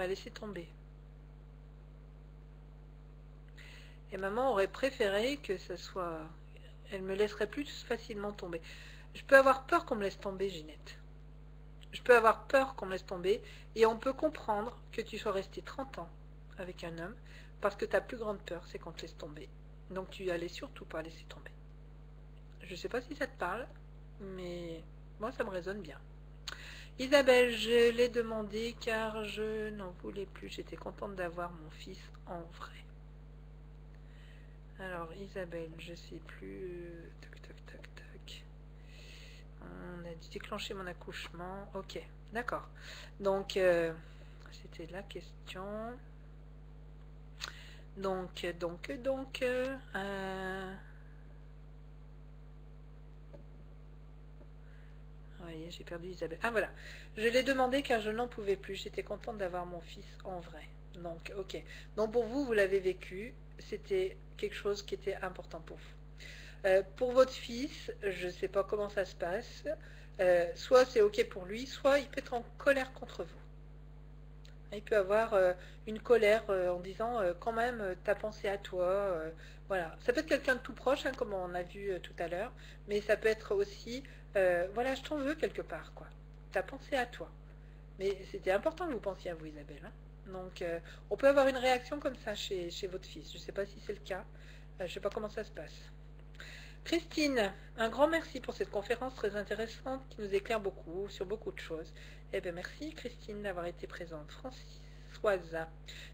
m'a laissé tomber. Et maman aurait préféré que ça soit... Elle me laisserait plus facilement tomber. Je peux avoir peur qu'on me laisse tomber, Ginette. Je peux avoir peur qu'on me laisse tomber. Et on peut comprendre que tu sois resté 30 ans avec un homme parce que ta plus grande peur, c'est qu'on te laisse tomber. Donc tu allais surtout pas laisser tomber. Je sais pas si ça te parle, mais moi, ça me résonne bien. Isabelle, je l'ai demandé car je n'en voulais plus. J'étais contente d'avoir mon fils en vrai. Alors, Isabelle, je sais plus. Tac, tac, tac, tac. On a déclenché mon accouchement. Ok, d'accord. Donc, c'était la question. Donc, oui, j'ai perdu Isabelle. Ah, voilà. Je l'ai demandé car je n'en pouvais plus. J'étais contente d'avoir mon fils en vrai. Donc, ok. Donc, pour vous, vous l'avez vécu. C'était quelque chose qui était important pour vous. Pour votre fils, je ne sais pas comment ça se passe. Soit c'est ok pour lui, soit il peut être en colère contre vous. Il peut avoir une colère en disant quand même, t'as pensé à toi. Voilà. Ça peut être quelqu'un de tout proche, hein, comme on a vu tout à l'heure, mais ça peut être aussi, voilà, je t'en veux quelque part, quoi. T'as pensé à toi. Mais c'était important que vous pensiez à vous, Isabelle, hein. Donc, on peut avoir une réaction comme ça chez votre fils. Je ne sais pas si c'est le cas. Je ne sais pas comment ça se passe. Christine, un grand merci pour cette conférence très intéressante qui nous éclaire beaucoup sur beaucoup de choses. Eh bien, merci Christine d'avoir été présente. Françoise,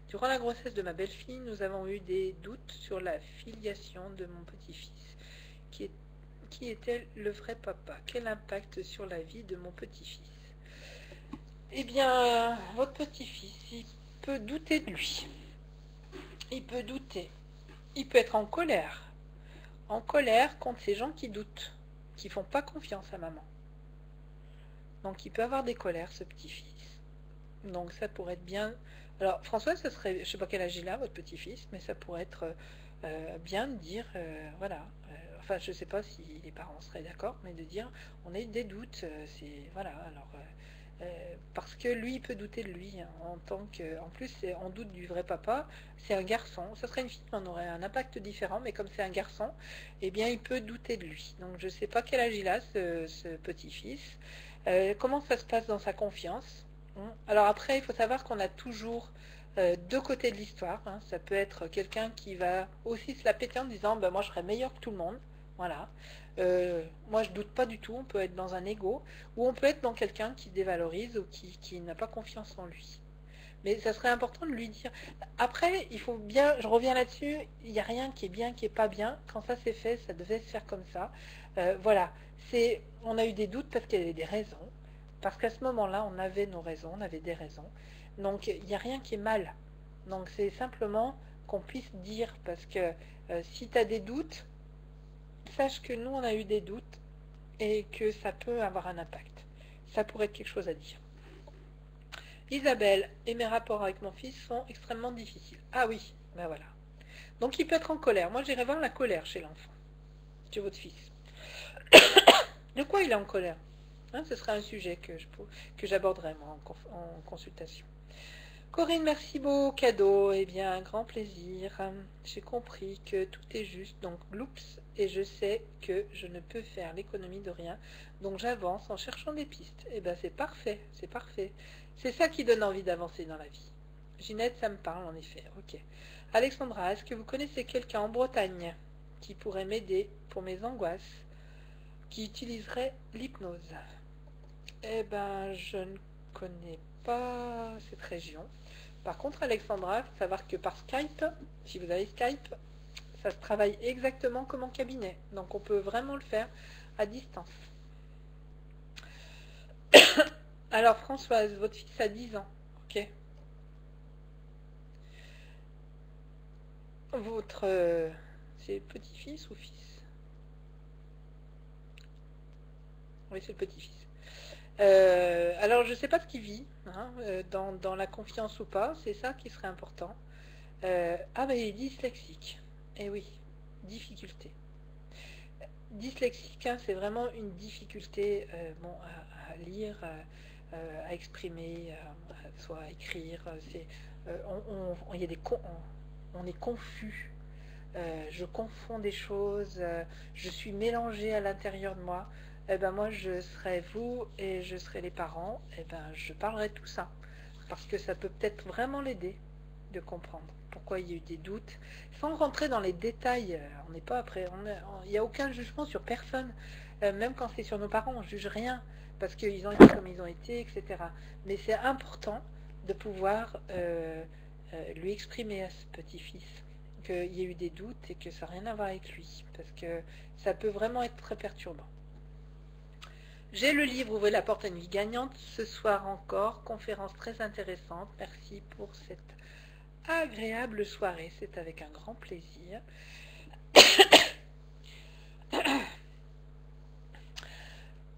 durant la grossesse de ma belle-fille, nous avons eu des doutes sur la filiation de mon petit-fils. Qui était le vrai papa? Quel impact sur la vie de mon petit-fils? Eh bien, votre petit-fils, il peut douter de lui. Il peut douter. Il peut être en colère. En colère contre ces gens qui doutent, qui font pas confiance à maman. Donc il peut avoir des colères, ce petit-fils. Donc ça pourrait être bien... Alors François, ça serait, je sais pas quel âge il a, votre petit-fils, mais ça pourrait être bien de dire, voilà, enfin je sais pas si les parents seraient d'accord, mais de dire, on a eu des doutes, c'est, voilà, alors... parce que lui, il peut douter de lui, hein, en tant que... En plus, on doute du vrai papa, c'est un garçon. Ça serait une fille, on aurait un impact différent, mais comme c'est un garçon, eh bien, il peut douter de lui. Donc, je ne sais pas quel âge il a, ce petit-fils. Comment ça se passe dans sa confiance, hein. Alors après, il faut savoir qu'on a toujours deux côtés de l'histoire, hein. Ça peut être quelqu'un qui va aussi se la péter en disant, ben, moi, je serais meilleur que tout le monde. Voilà. Moi, je doute pas du tout. On peut être dans un ego ou on peut être dans quelqu'un qui dévalorise ou qui n'a pas confiance en lui. Mais ça serait important de lui dire. Après, il faut bien, je reviens là-dessus, il n'y a rien qui est bien, qui est pas bien. Quand ça s'est fait, ça devait se faire comme ça. Voilà. On a eu des doutes parce qu'il y avait des raisons. Parce qu'à ce moment-là, on avait nos raisons, on avait des raisons. Donc, il n'y a rien qui est mal. Donc, c'est simplement qu'on puisse dire, parce que si tu as des doutes, sache que nous, on a eu des doutes et que ça peut avoir un impact. Ça pourrait être quelque chose à dire. Isabelle, et mes rapports avec mon fils sont extrêmement difficiles. Ah oui, ben voilà. Donc il peut être en colère. Moi, j'irai voir la colère chez l'enfant, chez votre fils. De quoi il est en colère, hein? Ce sera un sujet que j'aborderai moi en consultation. Corinne, merci beau cadeau. Eh bien, un grand plaisir. J'ai compris que tout est juste, donc gloops, et je sais que je ne peux faire l'économie de rien, donc j'avance en cherchant des pistes. Eh bien, c'est parfait, c'est parfait. C'est ça qui donne envie d'avancer dans la vie. Ginette, ça me parle en effet. Ok. Alexandra, est-ce que vous connaissez quelqu'un en Bretagne qui pourrait m'aider pour mes angoisses, qui utiliserait l'hypnose? Eh ben, je ne connais pas cette région. Par contre, Alexandra, il faut savoir que par Skype, si vous avez Skype, ça se travaille exactement comme en cabinet. Donc, on peut vraiment le faire à distance. Alors, Françoise, votre fils a 10 ans. Ok. Votre... c'est petit-fils ou fils? Oui, c'est le petit-fils. Alors, je ne sais pas ce qu'il vit, hein, dans la confiance ou pas. C'est ça qui serait important. Ah, mais il est dyslexique. Eh oui, difficulté. Dyslexique, hein, c'est vraiment une difficulté bon, à lire. à exprimer, soit à écrire. Il y a on est confus. Je confonds des choses, je suis mélangée à l'intérieur de moi. Eh ben moi, je serai vous et je serai les parents. Eh ben, je parlerai de tout ça parce que ça peut peut-être vraiment l'aider de comprendre pourquoi il y a eu des doutes, sans rentrer dans les détails. On n'est pas après, il n'y a aucun jugement sur personne, même quand c'est sur nos parents, on juge rien parce qu'ils ont été comme ils ont été, etc. Mais c'est important de pouvoir lui exprimer à ce petit-fils qu'il y a eu des doutes et que ça n'a rien à voir avec lui, parce que ça peut vraiment être très perturbant. J'ai le livre Ouvrez la porte à une vie gagnante ce soir encore, conférence très intéressante. Merci pour cette agréable soirée, c'est avec un grand plaisir.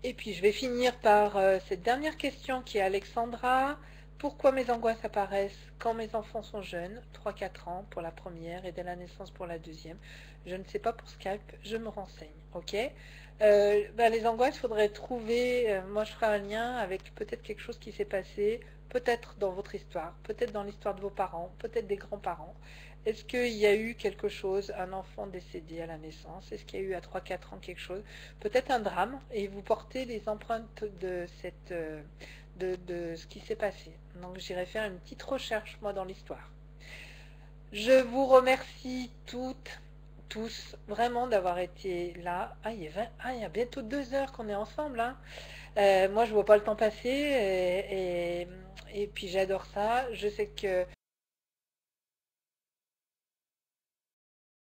Et puis je vais finir par cette dernière question qui est Alexandra. Pourquoi mes angoisses apparaissent quand mes enfants sont jeunes, 3-4 ans pour la première et dès la naissance pour la deuxième? Je ne sais pas pour Skype, je me renseigne, ok. Les angoisses, il faudrait trouver, moi je ferai un lien avec peut-être quelque chose qui s'est passé, peut-être dans votre histoire, peut-être dans l'histoire de vos parents, peut-être des grands-parents. Est-ce qu'il y a eu quelque chose, un enfant décédé à la naissance? Est-ce qu'il y a eu à 3-4 ans quelque chose? Peut-être un drame, et vous portez les empreintes de cette... de ce qui s'est passé. Donc j'irai faire une petite recherche moi dans l'histoire. Je vous remercie toutes, tous, vraiment d'avoir été là. Il y a bientôt 2 heures qu'on est ensemble. Hein. Moi je vois pas le temps passer et puis j'adore ça. Je sais que